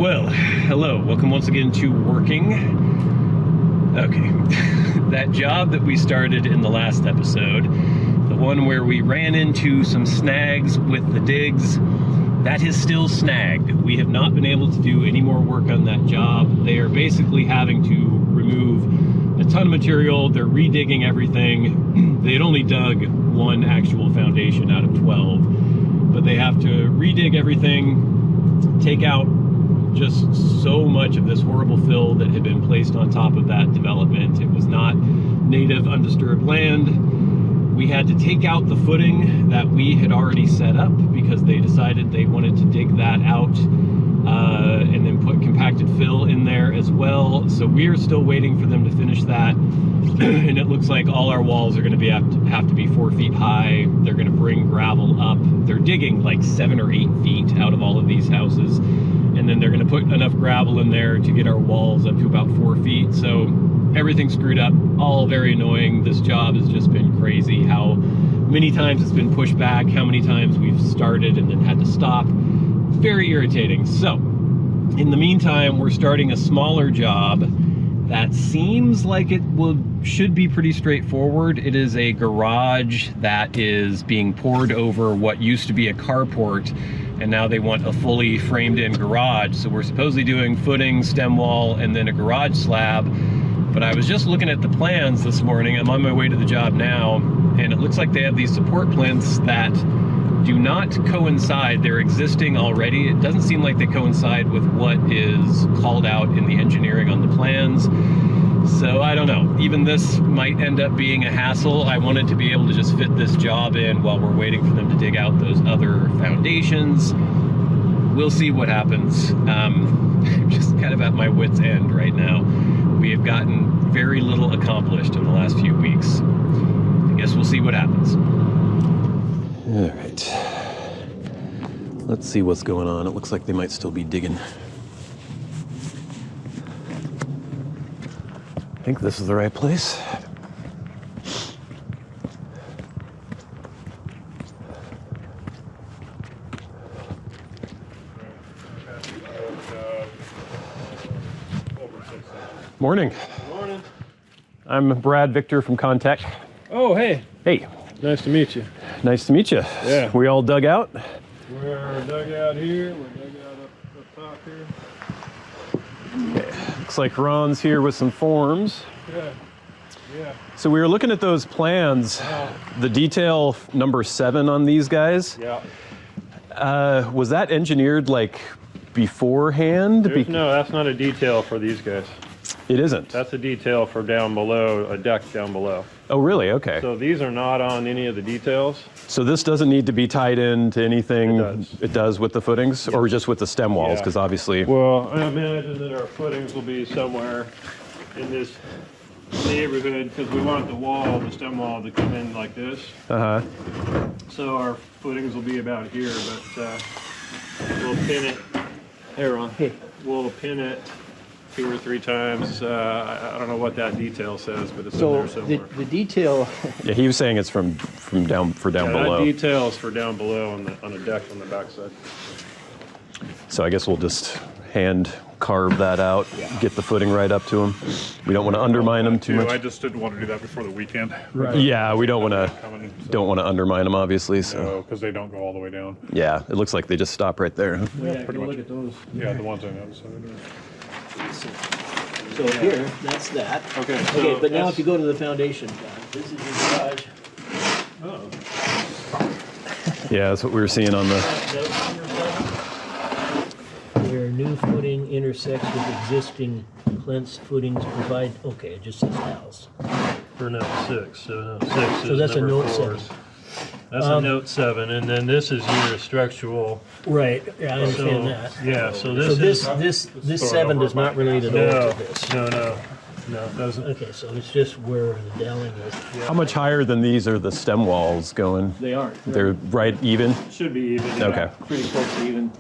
Well, hello, welcome once again to working. Okay, that job that we started in the last episode, the one where we ran into some snags with the digs, that is still snagged. We have not been able to do any more work on that job. They are basically having to remove a ton of material. They're redigging everything. They had only dug one actual foundation out of 12, but they have to redig everything, take out just so much of this horrible fill that had been placed on top of that development. It was not native, undisturbed land. We had to take out the footing that we had already set up because they decided they wanted to dig that out and then put compacted fill in there as well. So we're still waiting for them to finish that. And it looks like all our walls are going to have to be 4 feet high. They're going to bring gravel up. They're digging like 7 or 8 feet out of all of these houses. And then they're going to put enough gravel in there to get our walls up to about 4 feet. So everything's screwed up, all very annoying. This job has just been crazy. How many times it's been pushed back, how many times we've started and then had to stop. Very irritating. So in the meantime, we're starting a smaller job that seems like it should be pretty straightforward. It is a garage that is being poured over what used to be a carport, and now they want a fully framed in garage. So we're supposedly doing footing, stem wall, and then a garage slab. But I was just looking at the plans this morning. I'm on my way to the job now, and it looks like they have these support plinths that do not coincide. They're existing already. It doesn't seem like they coincide with what is called out in the engineering on the plans. So I don't know, even this might end up being a hassle. I wanted to be able to just fit this job in while we're waiting for them to dig out those other foundations. We'll see what happens. I'm just kind of at my wit's end right now. We have gotten very little accomplished in the last few weeks. I guess we'll see what happens. All right, let's see what's going on. It looks like they might still be digging. I think this is the right place. Morning. Morning. I'm Brad Victor from Contech. Oh, hey. Hey. Nice to meet you. Nice to meet you. Yeah. We all dug out? We're dug out here. We're dug out up top here. Okay. Looks like Ron's here with some forms. Yeah. Yeah. So we were looking at those plans, the detail number 7 on these guys. Yeah. Was that engineered like beforehand? No, that's not a detail for these guys. It isn't? That's a detail for down below, a deck down below. Oh, really? Okay. So these are not on any of the details. So this doesn't need to be tied into anything? It does. It does with the footings? Or just with the stem walls? Because obviously... Well, I imagine that our footings will be somewhere in this neighborhood because we want the stem wall to come in like this. Uh-huh. So our footings will be about here, but we'll pin it. Hey, Ron. Hey. We'll pin it 2 or 3 times. I don't know what that detail says, but it's in there somewhere. The detail. Yeah, he was saying it's from down below. That detail is for down below on the deck on the backside. So I guess we'll just hand carve that out, get the footing right up to them. We don't want to undermine them too much. I just didn't want to do that before the weekend. Right. Yeah, we don't want to undermine them, obviously. So because they don't go all the way down. yeah, it looks like they just stop right there. Huh? Yeah, pretty go much. look at those. Yeah, the ones on the other side. So here, that's that. Okay. Okay, but now if you go to the foundation, this is your garage. Oh. Yeah, that's what we were seeing on the... Where new footing intersects with existing plinths, footings provide, okay, it just says house. For note 6. So note 6 So is that's a number note 4. 7. That's a note 7, and then this is your structural. Right, yeah, I understand So, that. yeah, so So this this 7 does not relate at all no, to this. no, it doesn't. Okay, so it's just where the dowling is. How much higher than these are the stem walls going? They aren't. They're right even? Should be even. Okay. Pretty close to even.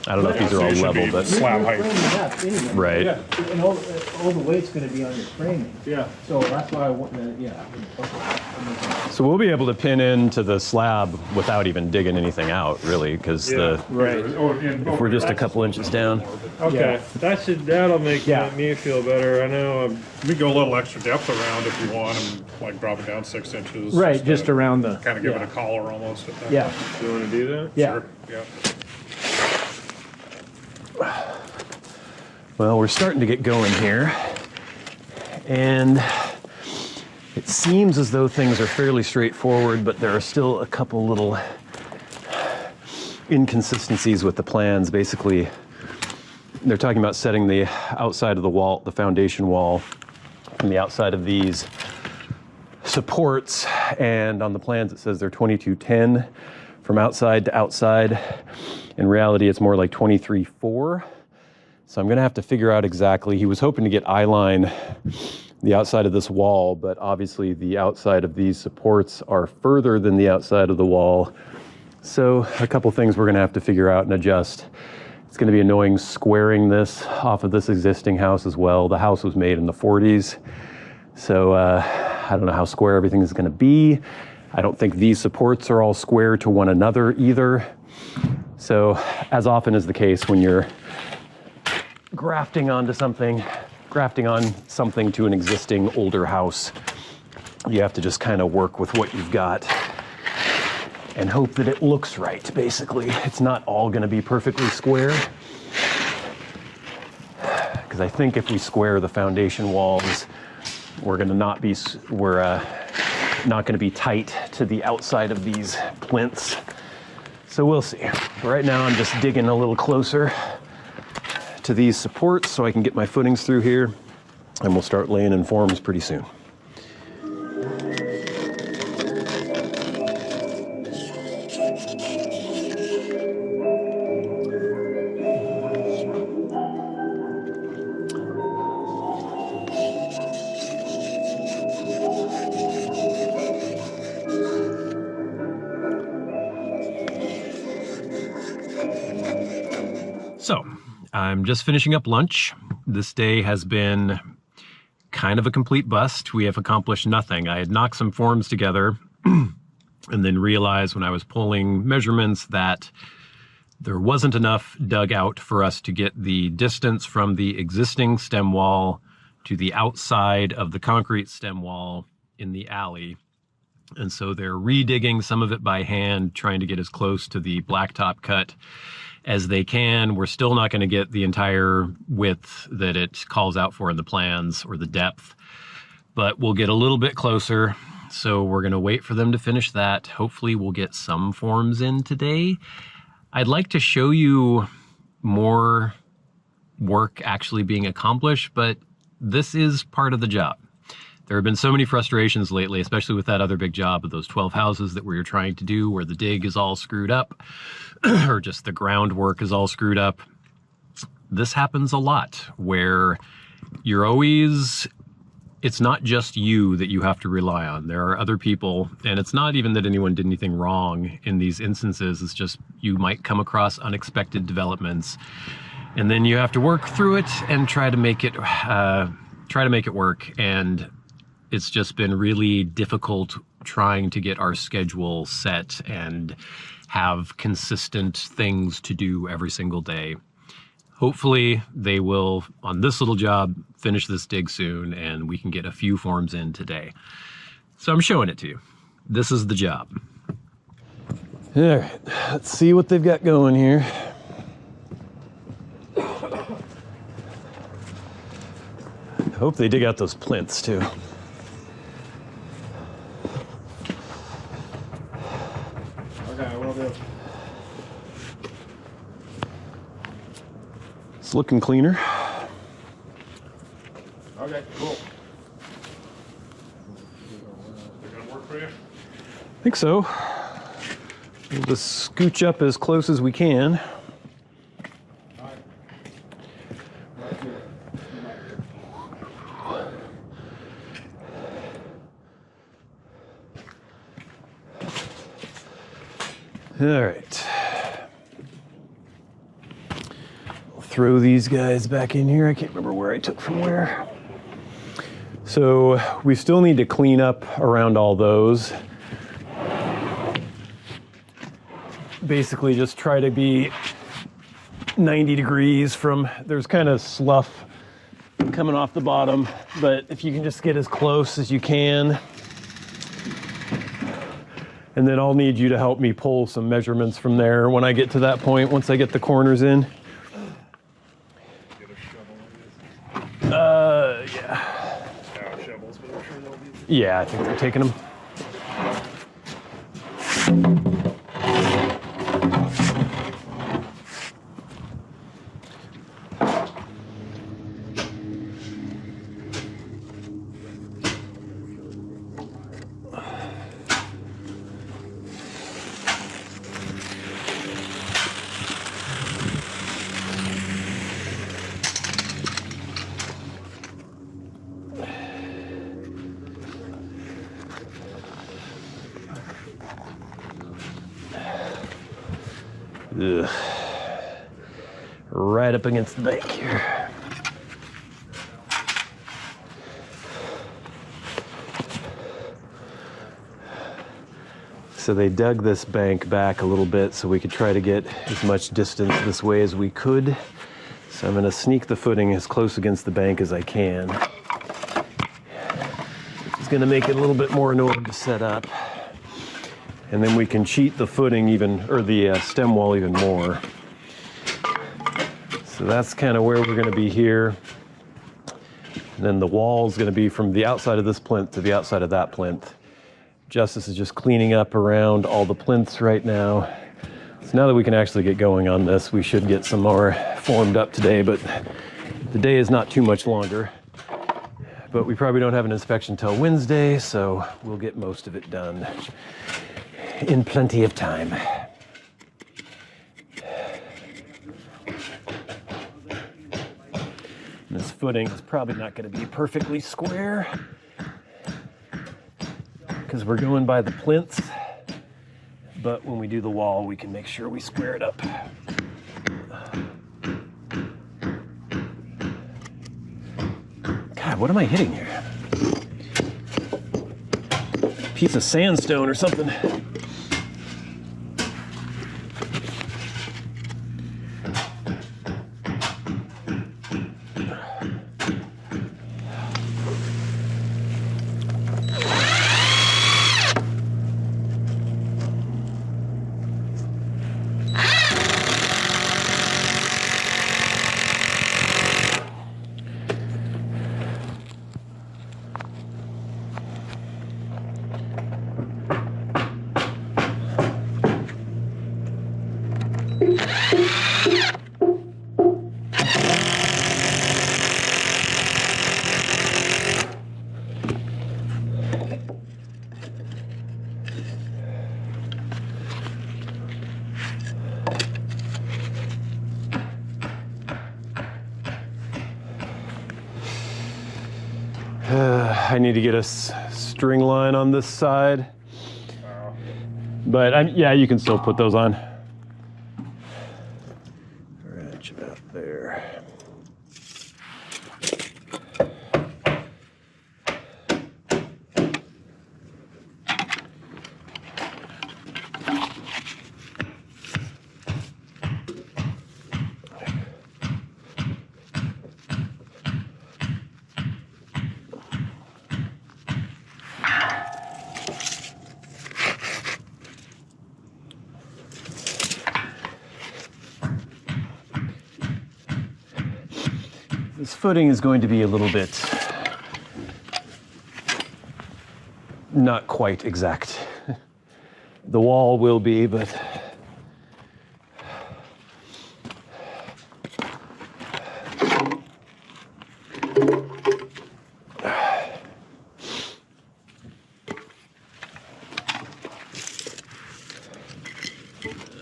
I don't know if these are So all you should level, be but slab height. Framing up anyway. right. Yeah, And all the weight's gonna be on your framing. yeah. So that's why I want, yeah. Okay. So we'll be able to pin into the slab without even digging anything out, really, because Yeah. Right. if we're just a couple inches down. Okay, that'll make Yeah. me feel better. I know. We go a little extra depth around if you want, and like drop it down 6 inches. Right, just around the. Kind of give yeah. it a collar almost. At that Yeah, point. Do you want to do that? yeah. Sure. Yeah. Well, we're starting to get going here, and it seems as though things are fairly straightforward, but there are still a couple little inconsistencies with the plans. Basically, they're talking about setting the outside of the wall, the foundation wall, from the outside of these supports, and on the plans it says they're 2210 from outside to outside. In reality, it's more like 23.4. So I'm gonna have to figure out exactly. He was hoping to get eye line the outside of this wall, but obviously the outside of these supports are further than the outside of the wall. So a couple things we're gonna have to figure out and adjust. It's gonna be annoying squaring this off of this existing house as well. The house was made in the 40s. So I don't know how square everything is gonna be. I don't think these supports are all square to one another either. So as often is the case when you're grafting on something to an existing older house, you have to just kind of work with what you've got and hope that it looks right, basically. It's not all gonna be perfectly square, because I think if we square the foundation walls, we're not gonna be tight to the outside of these plinths. So we'll see. Right now I'm just digging a little closer to these supports so I can get my footings through here, and we'll start laying in forms pretty soon. So, I'm just finishing up lunch. This day has been kind of a complete bust. We have accomplished nothing. I had knocked some forms together and then realized when I was pulling measurements that there wasn't enough dug out for us to get the distance from the existing stem wall to the outside of the concrete stem wall in the alley. And so they're redigging some of it by hand, trying to get as close to the blacktop cut as they can. We're still not going to get the entire width that it calls out for in the plans, or the depth, but we'll get a little bit closer. So we're going to wait for them to finish that. Hopefully we'll get some forms in today. I'd like to show you more work actually being accomplished, but this is part of the job. There have been so many frustrations lately, especially with that other big job of those 12 houses that we were trying to do, where the dig is all screwed up or just the groundwork is all screwed up. This happens a lot, where it's not just you that you have to rely on. There are other people, and it's not even that anyone did anything wrong in these instances. It's just you might come across unexpected developments, and then you have to work through it and try to make it work. And it's just been really difficult trying to get our schedule set and have consistent things to do every single day. Hopefully they will, on this little job, finish this dig soon and we can get a few forms in today. So I'm showing it to you. This is the job. All right, let's see what they've got going here. I hope they dig out those plinths too. Okay, will do. It's looking cleaner. Okay, cool. Gonna work for you? I think so. We'll just scooch up as close as we can. All right. throw these guys back in here. I can't remember where I took from where. So we still need to clean up around all those. Basically just try to be 90 degrees from, there's kind of slough coming off the bottom, but if you can just get as close as you can. And then I'll need you to help me pull some measurements from there when I get to that point, once I get the corners in. Yeah. Yeah, I think they're taking them. Ugh. Right up against the bank here. So they dug this bank back a little bit so we could try to get as much distance this way as we could. So I'm going to sneak the footing as close against the bank as I can. It's going to make it a little bit more annoying to set up. And then we can cheat the footing even, or the stem wall even more. So that's kind of where we're going to be here. And then the wall is going to be from the outside of this plinth to the outside of that plinth. Justice is just cleaning up around all the plinths right now. So now that we can actually get going on this, we should get some more formed up today, but the day is not too much longer. But we probably don't have an inspection till Wednesday, so we'll get most of it done in plenty of time. This footing is probably not going to be perfectly square because we're going by the plinths, but when we do the wall, we can make sure we square it up. God, what am I hitting here? Piece of sandstone or something. I need to get a string line on this side, but yeah, you can still put those on. Right about there. This footing is going to be a little bit not quite exact. The wall will be, but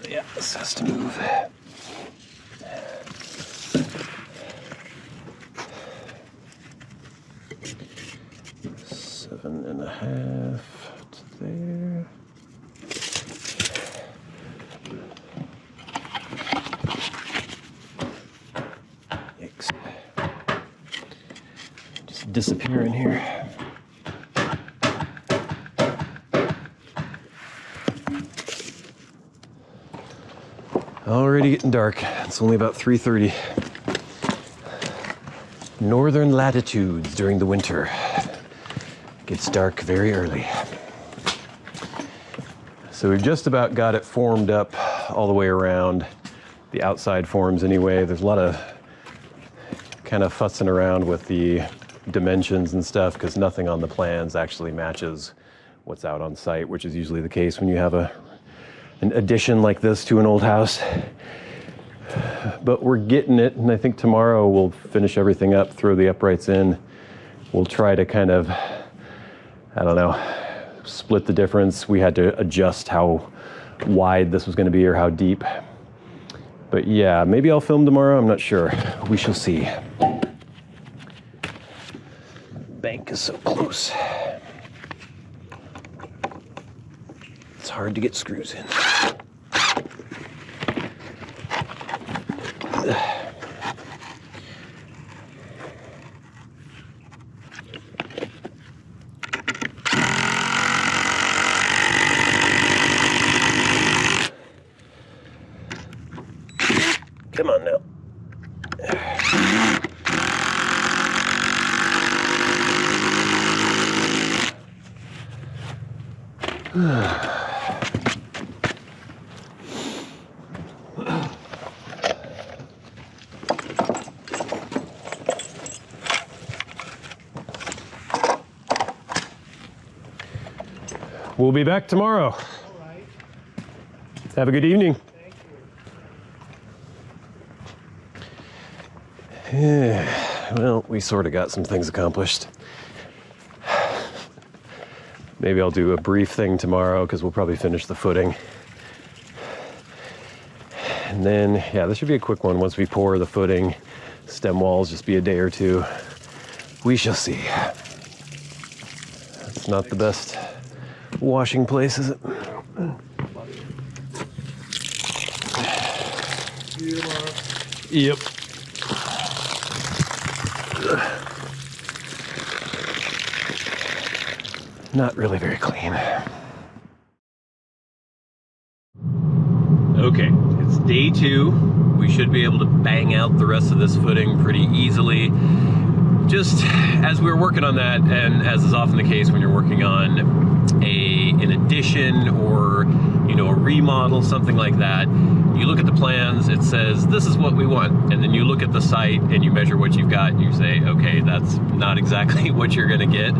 yeah, this has to move. 7.5 to there. disappear in here. Already getting dark. It's only about 3:30. Northern latitudes during the winter. Gets dark very early. So we've just about got it formed up all the way around. The outside forms anyway. There's a lot of kind of fussing around with the dimensions and stuff because nothing on the plans actually matches what's out on site, which is usually the case when you have an addition like this to an old house. But we're getting it, and I think tomorrow we'll finish everything up, throw the uprights in. We'll try to kind of, I don't know, split the difference. We had to adjust how wide this was going to be or how deep. But yeah, maybe I'll film tomorrow. I'm not sure. We shall see. Bank is so close. It's hard to get screws in. Come on now. We'll be back tomorrow. All right. Have a good evening. Yeah, well, we sort of got some things accomplished. Maybe I'll do a brief thing tomorrow because we'll probably finish the footing. And then, yeah, this should be a quick one. Once we pour the footing, stem walls, just be a day or two. We shall see. It's not the best washing place, is it? Yep. Not really very clean. Okay, it's day 2. We should be able to bang out the rest of this footing pretty easily. Just as we were working on that, and as is often the case when you're working on an addition or, you know, a remodel, something like that, you look at the plans, it says, this is what we want. And then you look at the site and you measure what you've got and you say, okay, that's not exactly what you're gonna get.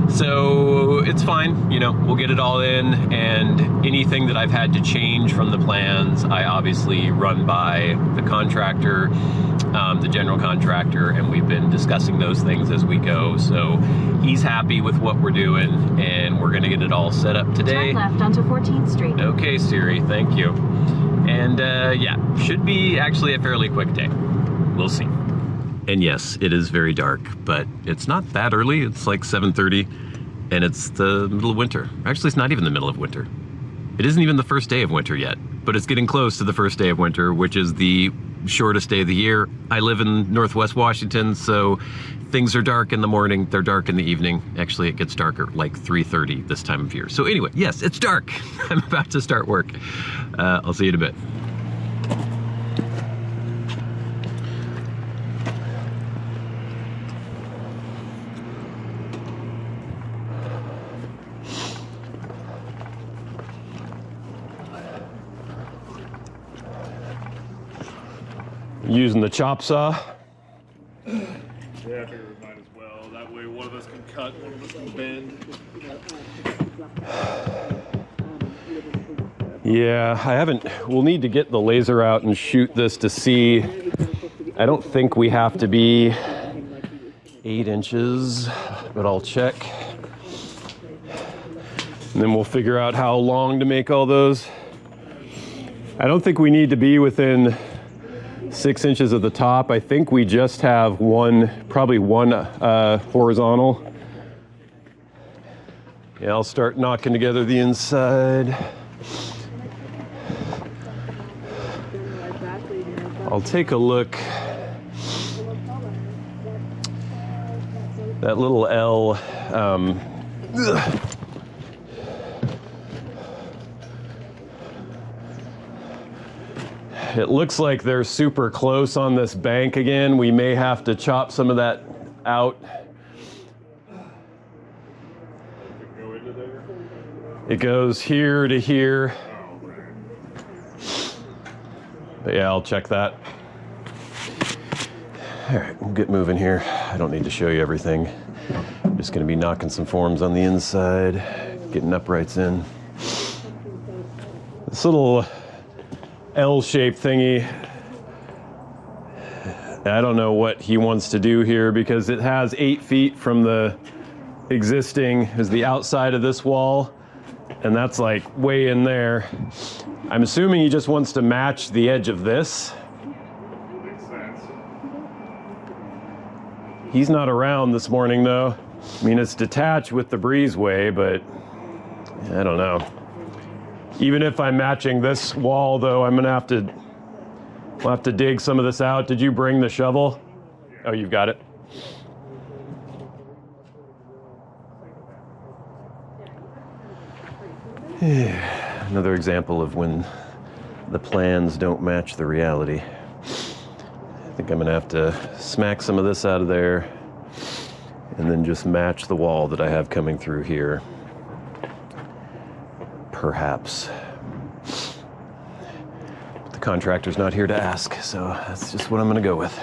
So it's fine, you know, we'll get it all in, and anything that I've had to change from the plans, I obviously run by the contractor, the general contractor, and we've been discussing those things as we go. So he's happy with what we're doing, and we're gonna get it all set up today. Turn left onto 14th Street. Okay, Siri, thank you. And yeah, should be actually a fairly quick day. We'll see. And yes, it is very dark, but it's not that early. It's like 7:30, and it's the middle of winter. Actually, it's not even the middle of winter. It isn't even the first day of winter yet, but it's getting close to the first day of winter, which is the shortest day of the year. I live in Northwest Washington, so things are dark in the morning, they're dark in the evening. Actually, it gets darker like 3:30 this time of year. So anyway, yes, it's dark. I'm about to start work. I'll see you in a bit. Using the chop saw. Yeah, I figured we might as well. That way one of us can cut, one of us can bend. Yeah, we'll need to get the laser out and shoot this to see. I don't think we have to be 8 inches, but I'll check. And then we'll figure out how long to make all those. I don't think we need to be within 6 inches of the top. I think we just have probably one horizontal. Yeah, I'll start knocking together the inside. I'll take a look. That little L, it looks like they're super close on this bank again. We may have to chop some of that out. It goes here to here. But yeah, I'll check that. All right, we'll get moving here. I don't need to show you everything. I'm just gonna be knocking some forms on the inside, getting uprights in. This little L-shaped thingy, I don't know what he wants to do here because it has 8 feet from the existing, is the outside of this wall, and that's like way in there. I'm assuming he just wants to match the edge of this. Makes sense. He's not around this morning though. I mean, it's detached with the breezeway, but I don't know. Even if I'm matching this wall though, I'm gonna have to, we'll have to dig some of this out. Did you bring the shovel? Oh, you've got it. Another example of when the plans don't match the reality. I think I'm gonna have to smack some of this out of there and then just match the wall that I have coming through here. Perhaps. But the contractor's not here to ask, so that's just what I'm gonna go with.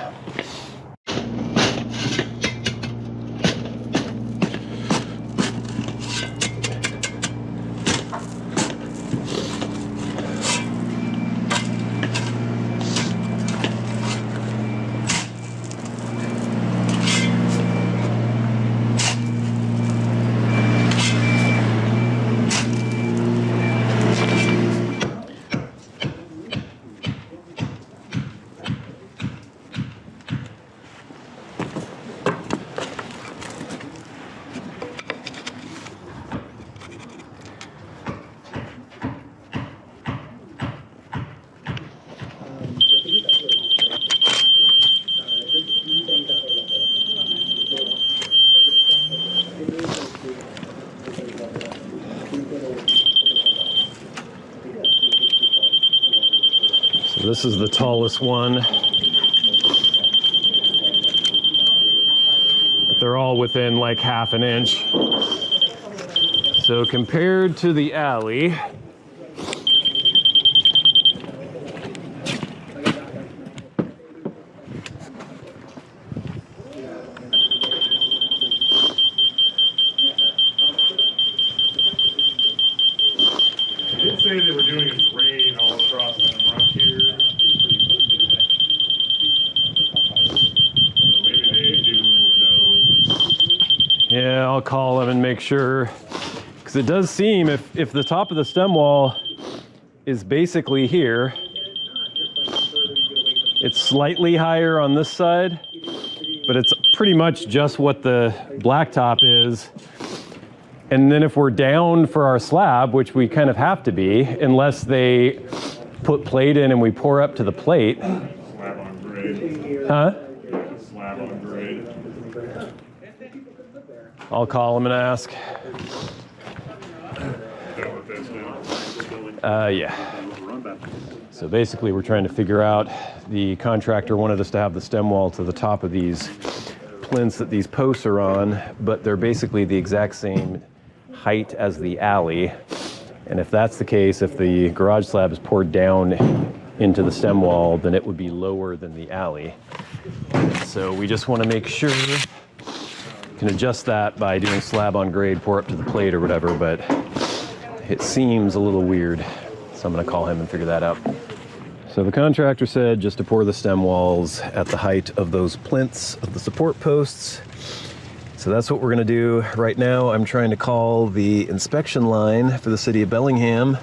So this is the tallest one. But they're all within like half an inch. So compared to the alley, They did say they were doing a drain all across the front here. So maybe they do know. yeah, I'll call them and make sure. Because it does seem, if the top of the stem wall is basically here, it's slightly higher on this side, but it's pretty much just what the blacktop is. And then if we're down for our slab, which we kind of have to be, unless they put plate in and we pour up to the plate. Slab on grade. Huh? Slab on grade. I'll call them and ask. Is that what that's now? Yeah. So basically we're trying to figure out, the contractor wanted us to have the stem wall to the top of these plinths that these posts are on, but they're basically the exact same height as the alley. And if that's the case, if the garage slab is poured down into the stem wall, then it would be lower than the alley. So we just want to make sure, you can adjust that by doing slab on grade, pour up to the plate or whatever, but it seems a little weird. So I'm going to call him and figure that out. So the contractor said just to pour the stem walls at the height of those plinths of the support posts. So that's what we're gonna do. Right now, I'm trying to call the inspection line for the city of Bellingham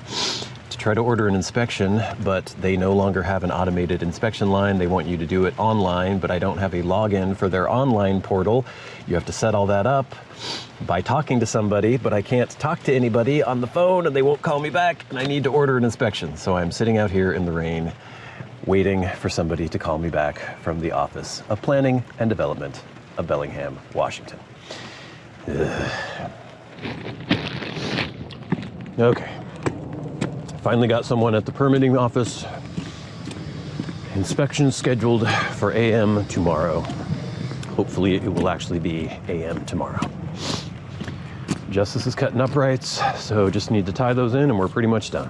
to try to order an inspection, but they no longer have an automated inspection line. They want you to do it online, but I don't have a login for their online portal. You have to set all that up by talking to somebody, but I can't talk to anybody on the phone and they won't call me back, and I need to order an inspection. So I'm sitting out here in the rain, waiting for somebody to call me back from the Office of Planning and Development of Bellingham, Washington. Ugh. Okay. Finally got someone at the permitting office. Inspection scheduled for AM tomorrow. Hopefully it will actually be AM tomorrow. Justice is cutting uprights, so just need to tie those in and we're pretty much done.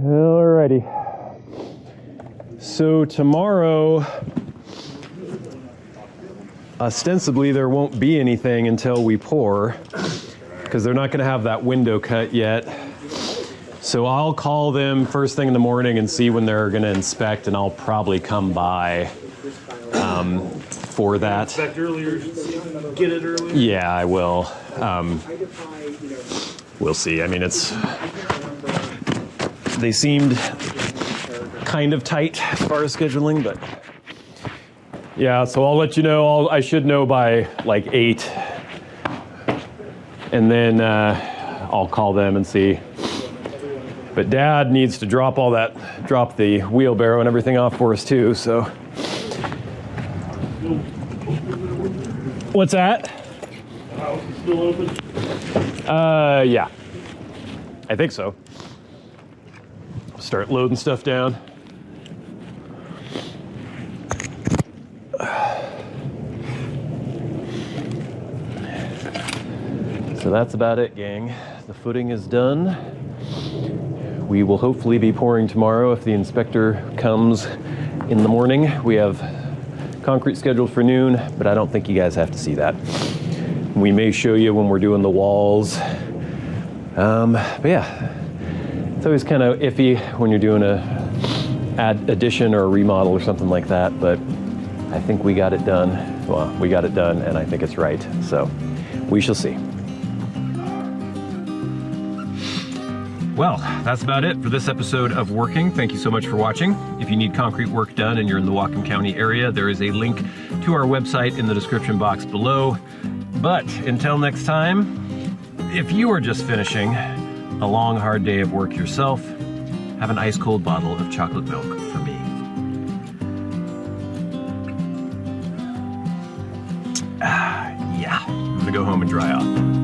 Alrighty. So tomorrow, ostensibly there won't be anything until we pour, because they're not going to have that window cut yet. So I'll call them first thing in the morning and see when they're going to inspect, and I'll probably come by for that. Inspect earlier, get it earlier? Yeah, I will. We'll see. I mean, they seemed kind of tight as far as scheduling, but yeah, so I'll let you know. I should know by like 8, and then I'll call them and see. But Dad needs to drop the wheelbarrow and everything off for us too, so. What's that? House is still open? Yeah, I think so. Start loading stuff down. So that's about it, gang. The footing is done. We will hopefully be pouring tomorrow if the inspector comes in the morning. We have concrete scheduled for noon, but I don't think you guys have to see that. We may show you when we're doing the walls. But yeah, it's always kind of iffy when you're doing a addition or a remodel or something like that, but I think we got it done. Well, we got it done, and I think it's right. So we shall see. Well, that's about it for this episode of Working. Thank you so much for watching. If you need concrete work done and you're in the Whatcom County area, there is a link to our website in the description box below. But until next time, if you are just finishing a long, hard day of work yourself, have an ice cold bottle of chocolate milk for me. Yeah, I'm gonna go home and dry off.